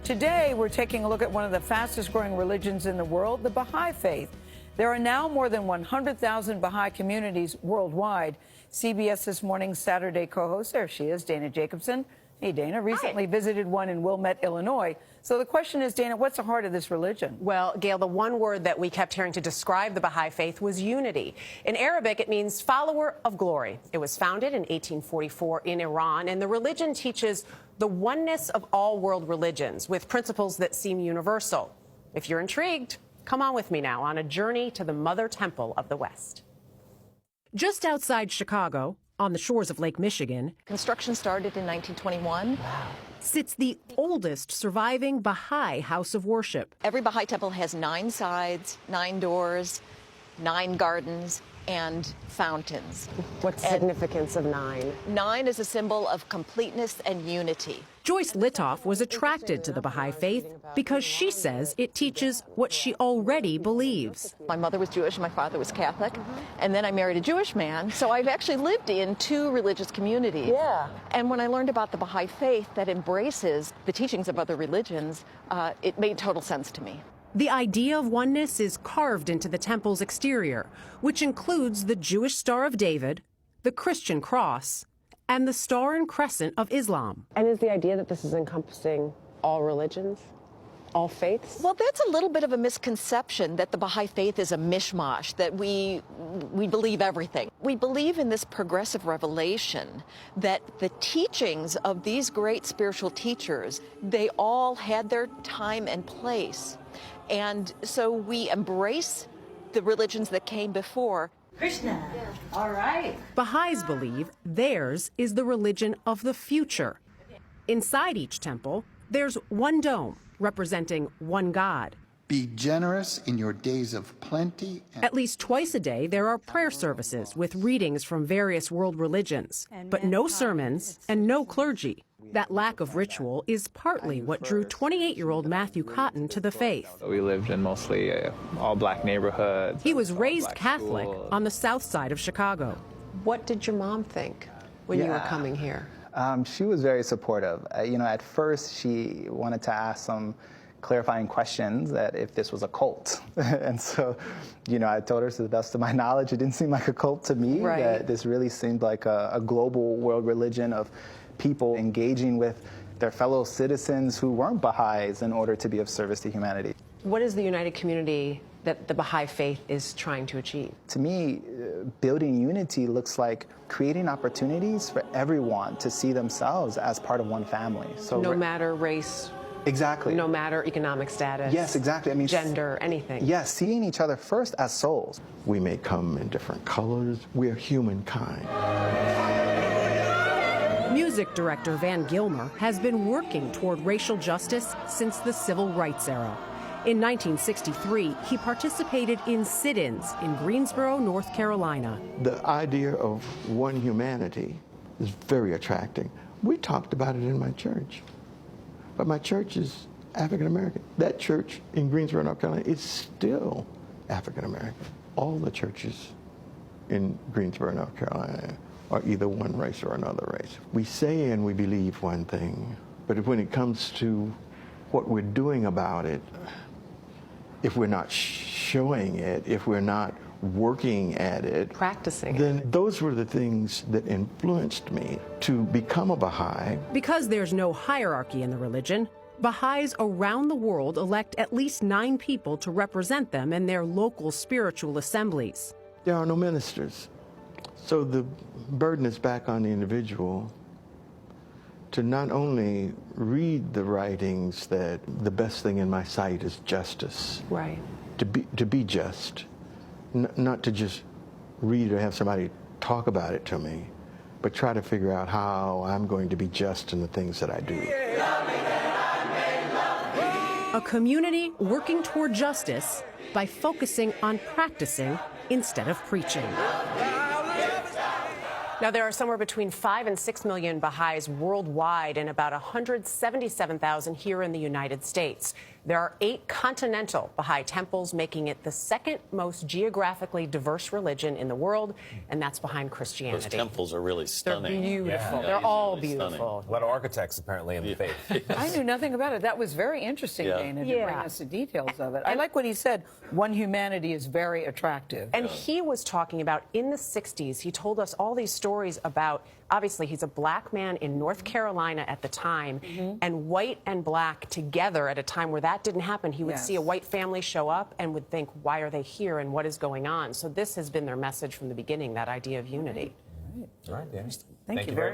Today, we're taking a look at one of the fastest growing religions in the world, the Baha'i faith. There are now more than 100,000 Baha'i communities worldwide. CBS This Morning's Saturday co-host, there she is, Dana Jacobson. Hey, Dana, recently visited one in Wilmette, Illinois. So the question is, Dana, what's the heart of this religion? Well, Gail, the one word that we kept hearing to describe the Baha'i faith was unity. In Arabic, it means follower of glory. It was founded in 1844 in Iran, and the religion teaches the oneness of all world religions with principles that seem universal. If you're intrigued, come on with me now on a journey to the Mother Temple of the West. Just outside Chicago, on the shores of Lake Michigan, construction started in 1921. Sits the oldest surviving Baha'i house of worship. Every Baha'i temple has 9 sides, 9 doors, 9 gardens, and fountains. What's the significance of 9? 9 is a symbol of completeness and unity. Joyce Litoff was attracted to the Baha'i faith because she says it teaches what she already believes. My mother was Jewish, my father was Catholic, and then I married a Jewish man, so I've actually lived in 2 religious communities. Yeah. And when I learned about the Baha'i faith that embraces the teachings of other religions, it made total sense to me. The idea of oneness is carved into the temple's exterior, which includes the Jewish Star of David, the Christian cross, and the Star and Crescent of Islam. And is the idea that this is encompassing all religions, all faiths? Well, that's a little bit of a misconception that the Baha'i faith is a mishmash, that we believe everything. We believe in this progressive revelation that the teachings of these great spiritual teachers, they all had their time and place. And so we embrace the religions that came before. Krishna. All right. Baha'is believe theirs is the religion of the future. Inside each temple, there's one dome representing one God. Be generous in your days of plenty. At least twice a day, there are prayer services with readings from various world religions, but no sermons and no clergy. That lack of ritual is partly what drew 28-year-old Matthew Cotton to the faith. We lived in mostly all-black neighborhoods. He was raised Catholic on the south side of Chicago. What did your mom think when you were coming here? She was very supportive. At first she wanted to ask some clarifying questions that if this was a cult. And so, I told her to the best of my knowledge, it didn't seem like a cult to me, right. That this really seemed like a global world religion of people engaging with their fellow citizens who weren't Baha'is in order to be of service to humanity. What is the united community that the Baha'i faith is trying to achieve? To me, building unity looks like creating opportunities for everyone to see themselves as part of one family. So no matter race. Exactly. No matter economic status. Yes, exactly. I mean, gender, anything. Yes, seeing each other first as souls. We may come in different colors. We're humankind. Music director Van Gilmer has been working toward racial justice since the Civil Rights era. In 1963, he participated in sit-ins in Greensboro, North Carolina. The idea of one humanity is very attracting. We talked about it in my church, but my church is African American. That church in Greensboro, North Carolina is still African American. All the churches in Greensboro, North Carolina are either one race or another race. We say and we believe one thing, but when it comes to what we're doing about it, if we're not showing it, if we're not working at it, practicing then those were the things that influenced me to become a Baha'i. Because there's no hierarchy in the religion, Baha'is around the world elect at least 9 people to represent them in their local spiritual assemblies. There are no ministers. So the burden is back on the individual to not only read the writings that the best thing in my sight is justice. Right. To be just. Not to just read or have somebody talk about it to me, but try to figure out how I'm going to be just in the things that I do. A community working toward justice by focusing on practicing instead of preaching. Now, there are somewhere between 5 and 6 million Baha'is worldwide and about 177,000 here in the United States. There are 8 continental Baha'i temples, making it the second most geographically diverse religion in the world, and that's behind Christianity. Those temples are really stunning. They're beautiful. Yeah, They're all really beautiful. A lot of architects apparently in the faith. I knew nothing about it. That was very interesting, Dana, to bring us the details of it. I like what he said. One humanity is very attractive. And he was talking about in the 60s, he told us all these stories about, obviously, he's a black man in North Carolina at the time, and white and black together at a time where that didn't happen. He would see a white family show up and would think, why are they here and what is going on? So this has been their message from the beginning, that idea of unity. All right, Dana. Thank you very much.